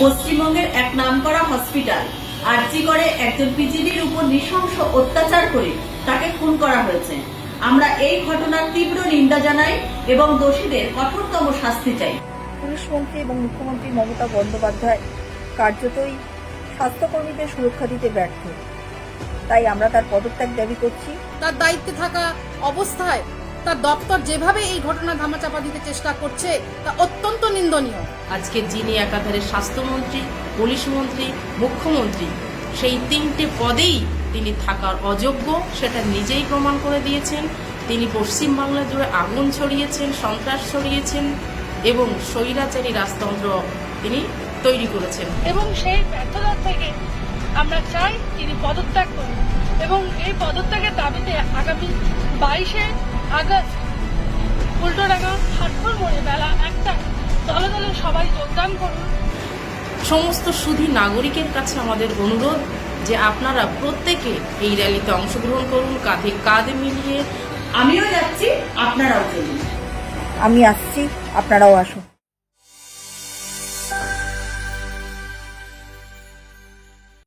পশ্চিমবঙ্গের এক নামকরা হসপিটাল আরজিকরে একজন পিজিডির উপর নৃশংস অত্যাচার করে তাকে খুন করা হয়েছে। আমরা এই ঘটনার তীব্র নিন্দা জানাই এবং দোষীদের কঠোরতম শাস্তি চাই। পুলিশ মন্ত্রী এবং মুখ্যমন্ত্রী মমতা বন্দ্যোপাধ্যায় কার্যতই স্বাস্থ্যকর্মীদের সুরক্ষা দিতে ব্যর্থ। তাই আমরা তার পদত্যাগ দাবি করছি। তার দায়িত্বে থাকা অবস্থায় তার দপ্তর যেভাবে এই ঘটনা ধামাচাপা দিতে চেষ্টা করছে তা অত্যন্ত নিন্দনীয়। আজকে যিনি একাধারে স্বাস্থ্যমন্ত্রী, পুলিশ মন্ত্রী, মুখ্যমন্ত্রী, সেই তিনটে পদেই তিনি থাকার অযোগ্য সেটা নিজেই প্রমাণ করে দিয়েছেন। তিনি পশ্চিমবাংলা জুড়ে আগুন ছড়িয়েছেন, সন্ত্রাস ছড়িয়েছেন এবং স্বৈরাচারী রাজতন্ত্র তিনি তৈরি করেছেন। এবং সেই ব্যর্থতা থেকে আমরা চাই তিনি পদত্যাগ করুন এবং এই পদত্যাগের দাবিতে আগামী 22শে আগস্ট উল্টোডাঙ্গা হাটখোল মোড়ে বেলা 1টায় দলে দলে সবাই যোগদান করুন। সমস্ত সুধী নাগরিকের কাছে আমাদের অনুরোধ যে আপনারা প্রত্যেকে এই র্যালিতে অংশগ্রহণ করুন, কাঁধে কাঁধ মিলিয়ে। আমিও যাচ্ছি, আপনারাও চলুন। আমি আসছি, আপনারাও আসুন।